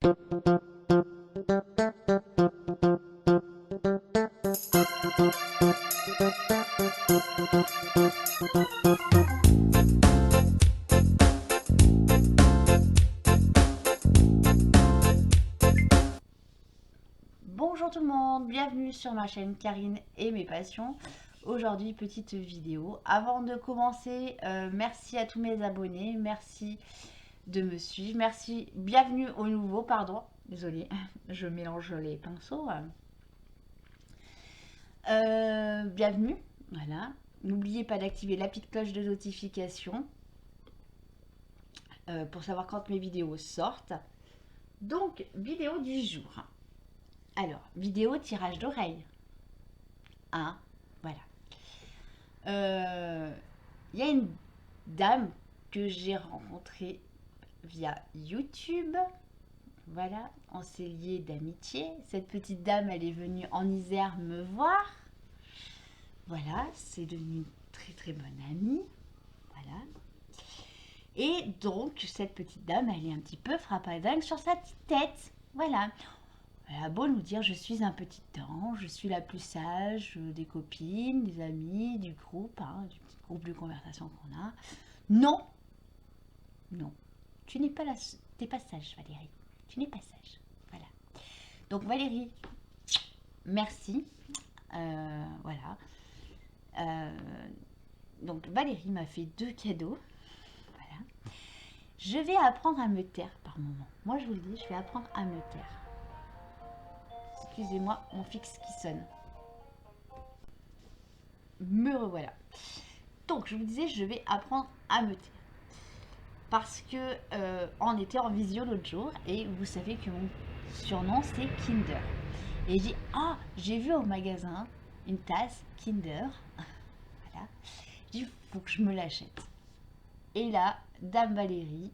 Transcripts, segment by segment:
Bonjour tout le monde, bienvenue sur ma chaîne Karine et mes passions. Aujourd'hui, petite vidéo. Avant de commencer, merci à tous mes abonnés, merci de me suivre, merci, bienvenue aux nouveaux, pardon, désolée, je mélange les pinceaux. Bienvenue, voilà. N'oubliez pas d'activer la petite cloche de notification pour savoir quand mes vidéos sortent. Donc, vidéo du jour. Alors, vidéo tirage d'oreille. Hein, voilà. Il y a une dame que j'ai rencontrée via YouTube. Voilà, on s'est liés d'amitié. Cette petite dame, elle est venue en Isère me voir. Voilà, c'est devenu une très très bonne amie. Voilà. Et donc, cette petite dame, elle est un petit peu frappadingue sur sa petite tête. Voilà. Elle a beau nous dire je suis un petit ange, je suis la plus sage des copines, des amis, du groupe, hein, du petit groupe de conversation qu'on a. Non, non, tu n'es pas t'es pas sage Valérie, tu n'es pas sage. Voilà. Donc Valérie, merci. Voilà. Donc Valérie m'a fait 2 cadeaux. Voilà. Je vais apprendre à me taire par moment. Moi je vous le dis, je vais apprendre à me taire. Excusez-moi, mon fixe qui sonne. Me revoilà. Donc, je vous disais, je vais apprendre à me taire. Parce que on était en visio l'autre jour et vous savez que mon surnom c'est Kinder. Et j'ai j'ai vu au magasin une tasse Kinder. Voilà. J'ai dit, faut que je me l'achète. Et là, Dame Valérie.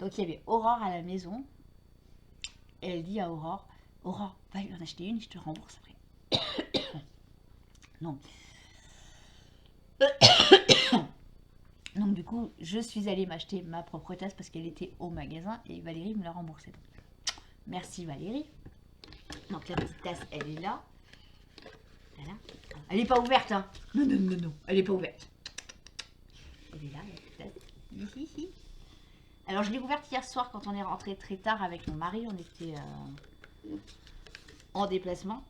Donc, il y avait Aurore à la maison. Et elle dit à Aurore, Aurore, va lui en acheter une, je te rembourse après. Non. Donc du coup, je suis allée m'acheter ma propre tasse parce qu'elle était au magasin et Valérie me l'a remboursée. Donc, merci Valérie. Donc la petite tasse, elle est là. Voilà. Elle n'est pas ouverte, hein. Non, non, non, non, elle n'est pas ouverte. Elle est là, la petite tasse. Ici. Alors je l'ai ouverte hier soir quand on est rentré très tard avec mon mari. On était en déplacement.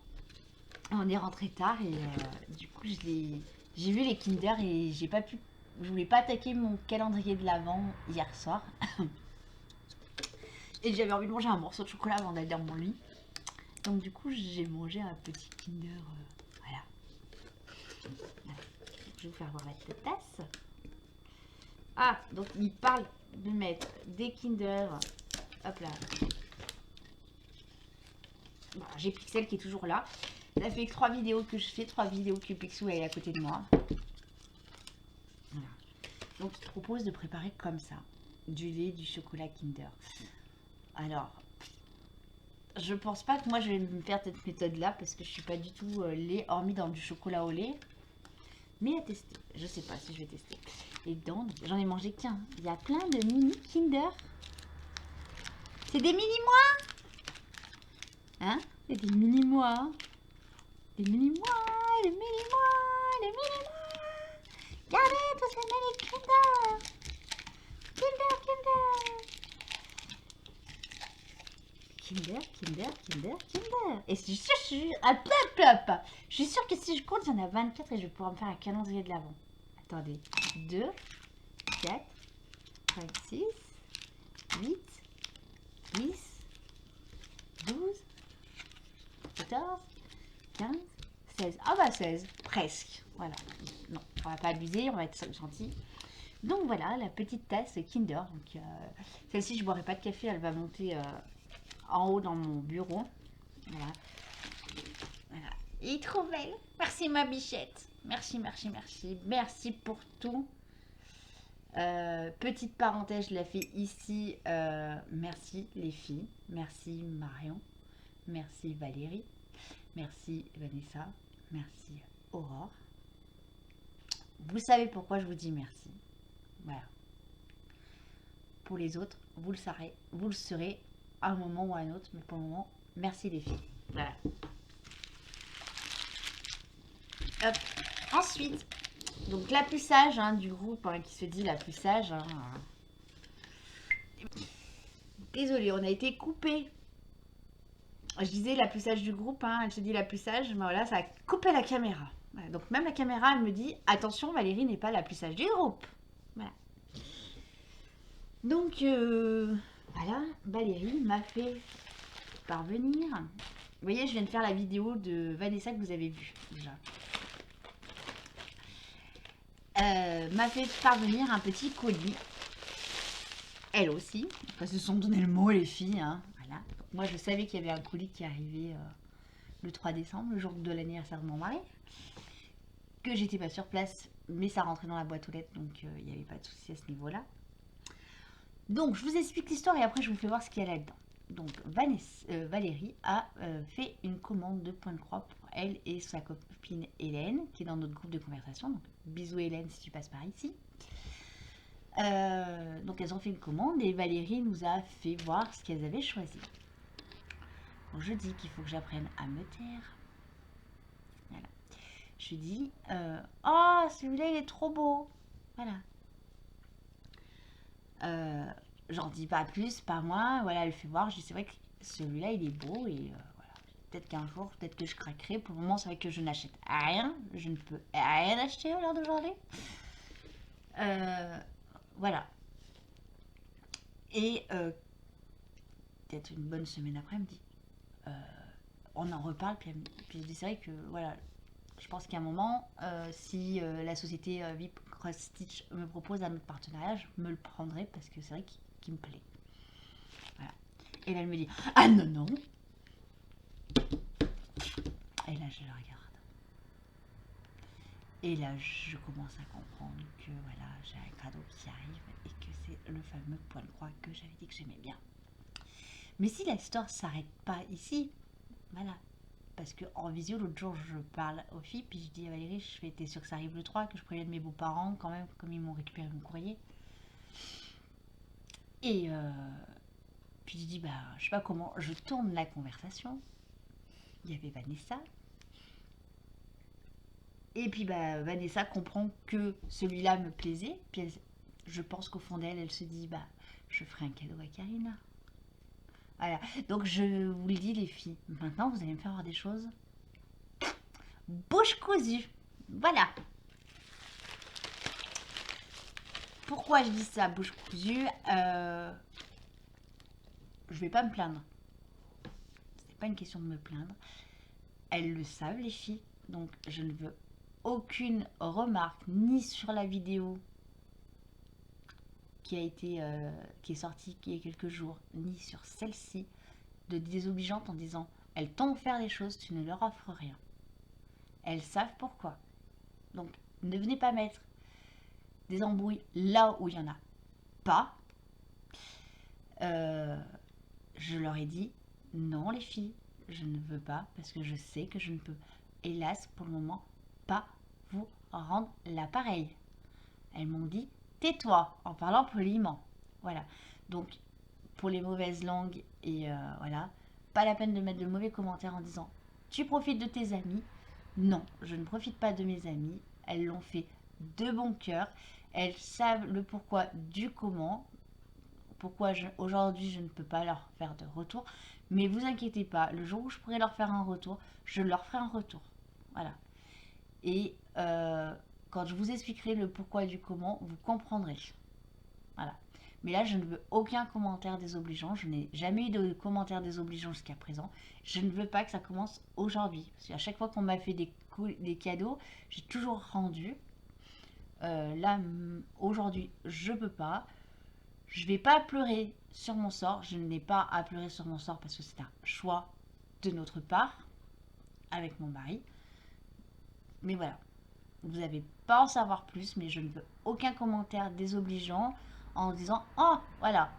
On est rentré tard et du coup j'ai vu les Kinder et j'ai pas pu. Je voulais pas attaquer mon calendrier de l'Avent hier soir. Et j'avais envie de manger un morceau de chocolat avant d'aller dans mon lit. Donc du coup j'ai mangé un petit Kinder. Voilà. Je vais vous faire voir la petite tasse. Ah, donc il parle de mettre des Kinder. Hop là. Voilà, j'ai Pixel qui est toujours là. Ça fait 3 vidéos que je fais, 3 vidéos que Pixou est à côté de moi. Voilà. Donc il propose de préparer comme ça. Du lait, du chocolat Kinder. Alors, je pense pas que moi je vais me faire cette méthode là parce que je suis pas du tout lait, hormis dans du chocolat au lait. Mais à tester, je sais pas si je vais tester. Et dedans, j'en ai mangé qu'un. Il y a plein de mini Kinder. C'est des mini-mois. Hein? C'est des mini-mois. Des mini-mois, les mini-mois, les mini-mois. Regardez tous ces mini Kinder. Kinder, Kinder. Kinder, Kinder, Kinder, Kinder. Et je suis sûre, je suis sûre que si je compte, il y en a 24 et je vais pouvoir me faire un calendrier de l'Avent. Attendez. 2, 4, 5, 6, 8, 10, 12, 14, 15, 16. Ah bah 16, presque. Voilà. Non, on va pas abuser, on va être gentil. Donc voilà, la petite tasse Kinder. Donc celle-ci, je ne boirai pas de café, elle va monter en haut dans mon bureau. Voilà. Voilà. Il est trop belle. Merci ma bichette. Merci, merci, merci. Merci pour tout. Petite parenthèse, je la fais ici. Merci les filles. Merci Marion. Merci Valérie. Merci Vanessa. Merci Aurore. Vous savez pourquoi je vous dis merci. Voilà. Pour les autres, vous le serez à un moment ou à un autre. Mais pour le moment, merci les filles. Voilà. Hop. Ensuite, donc la plus sage du groupe, qui se dit la plus sage. Désolée, on a été coupé. Je disais la plus sage du groupe, elle se dit la plus sage, mais voilà, ça a coupé la caméra. Voilà, donc même la caméra, elle me dit, attention, Valérie n'est pas la plus sage du groupe. Voilà. Donc, voilà, Valérie m'a fait parvenir. Vous voyez, je viens de faire la vidéo de Vanessa que vous avez vue déjà. M'a fait parvenir un petit colis. Elle aussi. Enfin, se sont donné le mot, les filles. Voilà. Moi, je savais qu'il y avait un colis qui arrivait le 3 décembre, le jour de l'anniversaire de mon mari. Que j'étais pas sur place, mais ça rentrait dans la boîte aux lettres, donc il n'y avait pas de souci à ce niveau-là. Donc, je vous explique l'histoire et après, je vous fais voir ce qu'il y a là-dedans. Donc, Valérie a fait une commande de point de croix pour elle et sa copine Hélène, qui est dans notre groupe de conversation. Donc, bisous Hélène si tu passes par ici. Donc, elles ont fait une commande et Valérie nous a fait voir ce qu'elles avaient choisi. Donc, je dis qu'il faut que j'apprenne à me taire. Voilà. Je lui dis, oh, celui-là, il est trop beau. Voilà. J'en dis pas plus, pas moi. Voilà, elle fait voir. Je dis, c'est vrai que celui-là, il est beau. Et voilà. Peut-être qu'un jour, peut-être que je craquerai. Pour le moment, c'est vrai que je n'achète rien. Je ne peux rien acheter à l'heure d'aujourd'hui. Voilà. Et peut-être une bonne semaine après, elle me dit, on en reparle. Puis je dis, c'est vrai que, voilà, je pense qu'à un moment, si la société VIP Cross Stitch me propose un autre partenariat, je me le prendrai parce que c'est vrai qu'il me plaît. Voilà. Et là, elle me dit, ah non, non. Et là, je la regarde. Et là, je commence à comprendre que voilà, j'ai un cadeau qui arrive et que c'est le fameux point de croix que j'avais dit que j'aimais bien. Mais si la histoire s'arrête pas ici, voilà. Parce qu'en visio, l'autre jour, je parle aux filles, puis je dis à Valérie, t'es sûre que ça arrive le 3, que je prévienne mes beaux-parents quand même, comme ils m'ont récupéré mon courrier. Et puis je dis, bah, je sais pas comment, je tourne la conversation. Il y avait Vanessa. Et puis, bah, Vanessa comprend que celui-là me plaisait. Puis je pense qu'au fond d'elle, elle se dit, bah, je ferai un cadeau à Karina. Voilà. Donc, je vous le dis, les filles, maintenant, vous allez me faire voir des choses. Bouche cousue. Voilà. Pourquoi je dis ça, bouche cousue je vais pas me plaindre. C'est pas une question de me plaindre. Elles le savent, les filles. Donc, je ne veux aucune remarque, ni sur la vidéo qui est sortie il y a quelques jours, ni sur celle-ci, de désobligeante en disant « Elles t'ont offert des choses, tu ne leur offres rien. » Elles savent pourquoi. Donc, ne venez pas mettre des embrouilles là où il n'y en a pas. Je leur ai dit « Non, les filles, je ne veux pas parce que je sais que je ne peux, hélas, pour le moment, pas vous rendre l'appareil. » Elles m'ont dit « Tais-toi » en parlant poliment. Voilà. Donc, pour les mauvaises langues et voilà, pas la peine de mettre de mauvais commentaires en disant « Tu profites de tes amis ». Non, je ne profite pas de mes amis. Elles l'ont fait de bon cœur. Elles savent le pourquoi du comment. Pourquoi aujourd'hui je ne peux pas leur faire de retour. Mais vous inquiétez pas, le jour où je pourrai leur faire un retour, je leur ferai un retour. Voilà. Et quand je vous expliquerai le pourquoi du comment, vous comprendrez. Voilà. Mais là, je ne veux aucun commentaire désobligeant. Je n'ai jamais eu de commentaire désobligeant jusqu'à présent. Je ne veux pas que ça commence aujourd'hui. Parce qu'à chaque fois qu'on m'a fait des cadeaux, j'ai toujours rendu. Là, aujourd'hui, je ne peux pas. Je ne vais pas pleurer sur mon sort. Je n'ai pas à pleurer sur mon sort parce que c'est un choix de notre part avec mon mari. Mais voilà. Vous n'avez pas à en savoir plus, mais je ne veux aucun commentaire désobligeant en disant « Oh, voilà,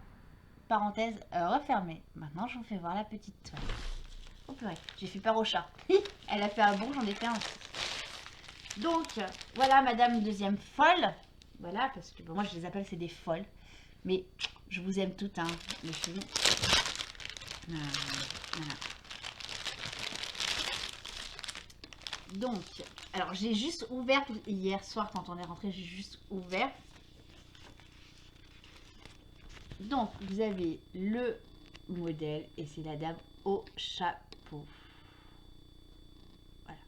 parenthèse refermée. » Maintenant, je vous fais voir la petite toile. Oh purée, j'ai fait peur au chat. Elle a fait un bond, j'en ai fait un aussi. Donc, voilà, madame deuxième folle. Voilà, parce que bon, moi, je les appelle, c'est des folles. Mais Je vous aime toutes, hein, les filles. Voilà. Donc, alors j'ai juste ouvert hier soir quand on est rentré, j'ai juste ouvert. Donc, vous avez le modèle et c'est la dame au chapeau. Voilà.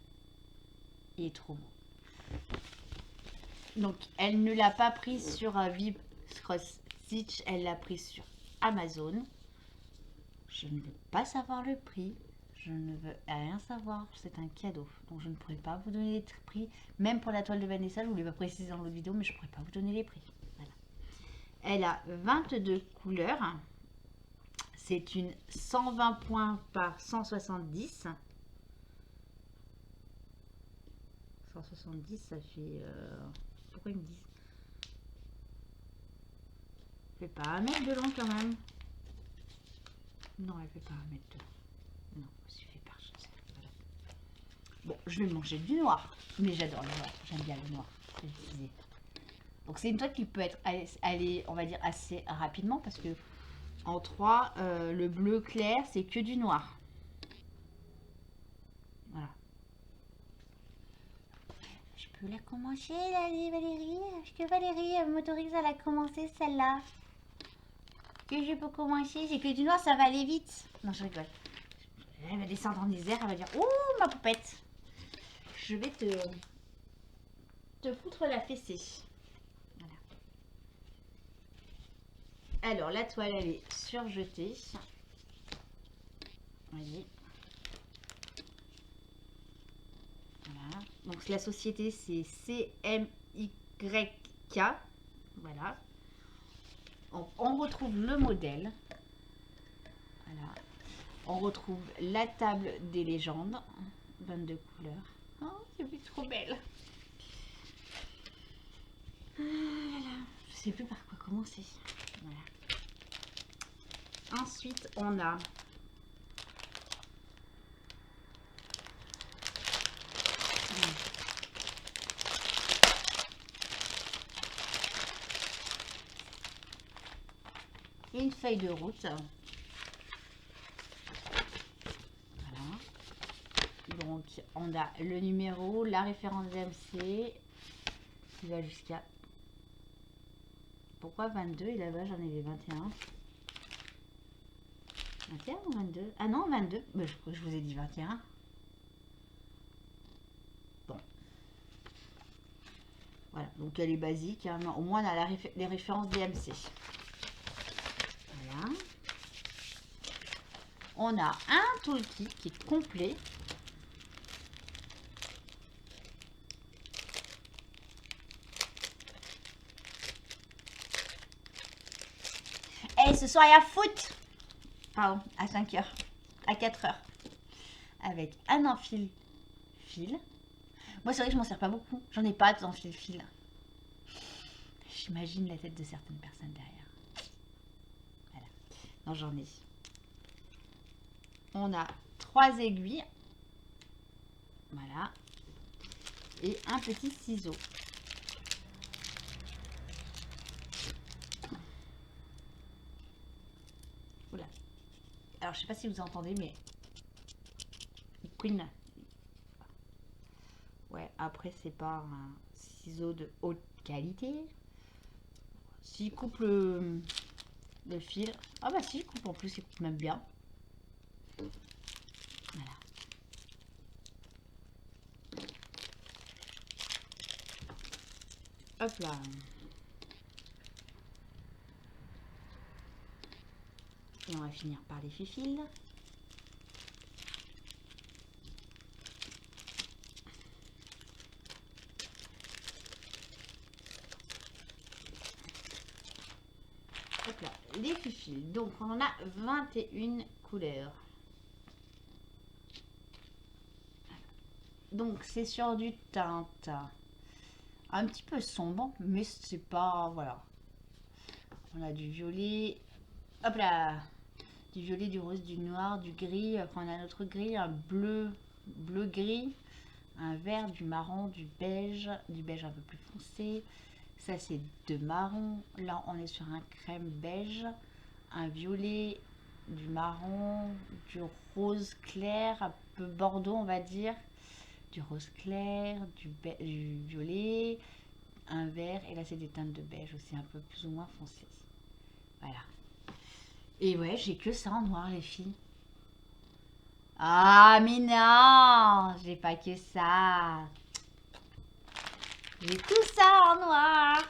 Il est trop beau. Donc, elle ne l'a pas pris sur Vib Cross Stitch, elle l'a pris sur Amazon. Je ne veux pas savoir le prix. Je ne veux rien savoir. C'est un cadeau. Donc, je ne pourrais pas vous donner les prix. Même pour la toile de Vanessa, je ne vous l'ai pas précisé dans l'autre vidéo, mais je ne pourrais pas vous donner les prix. Voilà. Elle a 22 couleurs. C'est une 120 points par 170. 170, ça fait... pourquoi ils me disent? Ça fait pas 1 mètre de long quand même. Non, elle fait pas 1 mètre de long. Non, ça suffit pas. Voilà. Bon, je vais manger du noir. Mais j'adore le noir. J'aime bien le noir. Donc c'est une toile qui peut être allée, on va dire, assez rapidement. Parce que en 3, le bleu clair, c'est que du noir. Voilà. Je peux la commencer, là, Valérie? Est-ce que Valérie m'autorise à la commencer, celle-là? Que je peux commencer? C'est que du noir, ça va aller vite. Non, je rigole. Elle va descendre en Isère, elle va dire: oh, ma poupette! Je vais te foutre la fessée. Voilà. Alors, la toile, elle est surjetée. Voyez. Voilà. Donc, la société, c'est CMYK. Voilà. On retrouve le modèle. Voilà. On retrouve la table des légendes. 22 couleurs. Oh, c'est trop belle. Voilà. Je sais plus par quoi commencer. Voilà. Ensuite, on a une feuille de route. Voilà. Donc, on a le numéro, la référence DMC qui va jusqu'à... Pourquoi 22? Et là-bas, j'en avais 21. 21 ou 22? Ah non, 22. Mais je vous ai dit 21. Bon. Voilà, donc elle est basique. Hein. Au moins, on a les références DMC. Voilà. On a un toolkit qui est complet. Et ce soir, il y a foot. Pardon, à 5 heures. À 4 heures. Avec un enfile-fil. Moi, c'est vrai que je m'en sers pas beaucoup. J'en ai pas d'enfile-fil. J'imagine la tête de certaines personnes derrière. Voilà. Non, j'en ai. On a 3 aiguilles. Voilà. Et un petit ciseau. Oula. Alors, je sais pas si vous entendez, mais... Queen. Ouais, après, c'est pas un ciseau de haute qualité. S'il coupe le fil... Ah bah si, il coupe en plus, il coupe même bien. Voilà. Hop là. Et on va finir par les fils. Hop là, les fils. Donc on en a 21 couleurs. Donc c'est sur du teinte un petit peu sombre, mais c'est pas... Voilà. On a du violet. Hop là. Du violet, du rose, du noir, du gris. Après on a notre gris, un bleu gris, un vert, du marron, du beige un peu plus foncé, Ça, c'est de marron. Là, on est sur un crème beige, un violet, du marron, du rose clair, un peu bordeaux, on va dire, du rose clair, du violet, un vert. Et là, c'est des teintes de beige aussi, un peu plus ou moins foncées. Voilà. Et ouais, j'ai que ça en noir, les filles. Ah, mais non, j'ai pas que ça. J'ai tout ça en noir.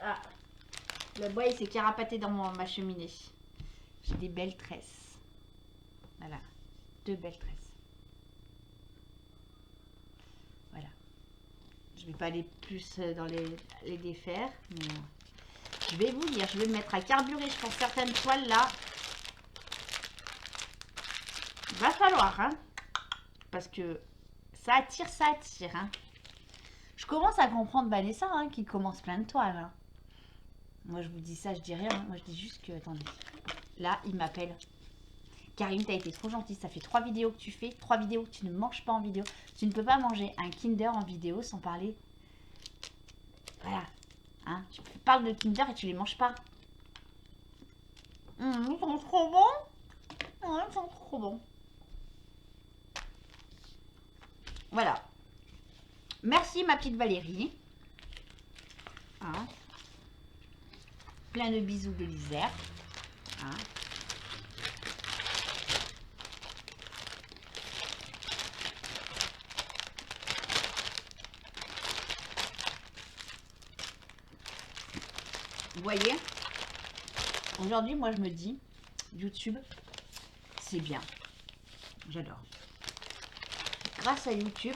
Ah, le bois, il s'est carapaté dans ma cheminée. J'ai des belles tresses. Voilà, 2 belles tresses. Voilà. Je vais pas aller plus dans les défaire, mais je vais vous dire, je vais me mettre à carburer pour certaines toiles là. Va falloir, hein, parce que ça attire, hein. Je commence à comprendre Vanessa, hein, qui commence plein de toiles. Hein. Moi, je vous dis ça, je dis rien. Moi, je dis juste que, attendez, là, il m'appelle. Karim, t'as été trop gentil. Ça fait 3 vidéos que tu fais, 3 vidéos que tu ne manges pas en vidéo. Tu ne peux pas manger un Kinder en vidéo sans parler. Voilà. Hein, tu parles de Kinder et tu les manges pas. Ils sont trop bons. Ouais, ils sont trop bons. Voilà. Merci ma petite Valérie. Hein. Plein de bisous de l'Isère. Hein. Vous voyez, aujourd'hui, moi, je me dis, YouTube, c'est bien. J'adore. Grâce à YouTube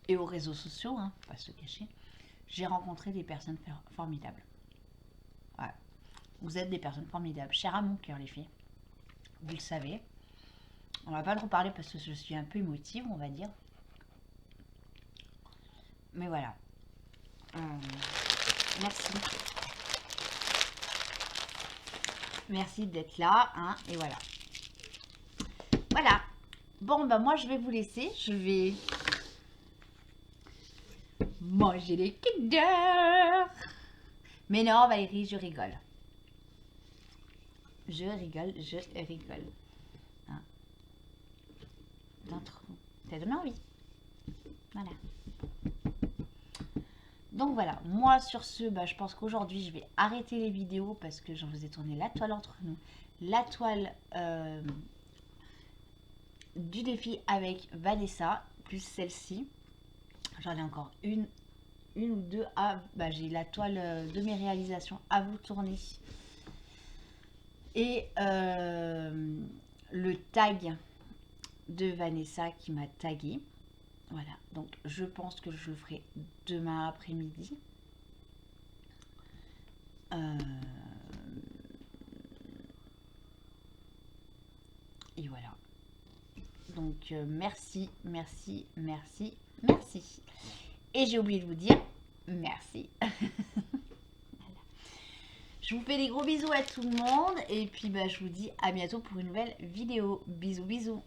et aux réseaux sociaux, hein, pas se cacher, j'ai rencontré des personnes formidables. Ouais. Vous êtes des personnes formidables. Chères à mon cœur, les filles. Vous le savez. On va pas trop parler parce que je suis un peu émotive, on va dire. Mais voilà. Merci. Merci d'être là. Hein, et voilà. Voilà. Bon, bah moi, je vais vous laisser. Je vais manger les Kinder. Mais non, Valérie, je rigole. Je rigole. Hein. D'entre vous. T'as donné envie. Voilà. Donc voilà, moi sur ce, bah, je pense qu'aujourd'hui je vais arrêter les vidéos parce que je vous ai tourné la toile entre nous. La toile du défi avec Vanessa, plus celle-ci. J'en ai encore une ou deux. Ah, bah, j'ai la toile de mes réalisations à vous tourner. Et le tag de Vanessa qui m'a tagué. Voilà, donc je pense que je le ferai demain après-midi. Et voilà. Donc merci. Et j'ai oublié de vous dire merci. Je vous fais des gros bisous à tout le monde. Et puis bah, je vous dis à bientôt pour une nouvelle vidéo. Bisous, bisous.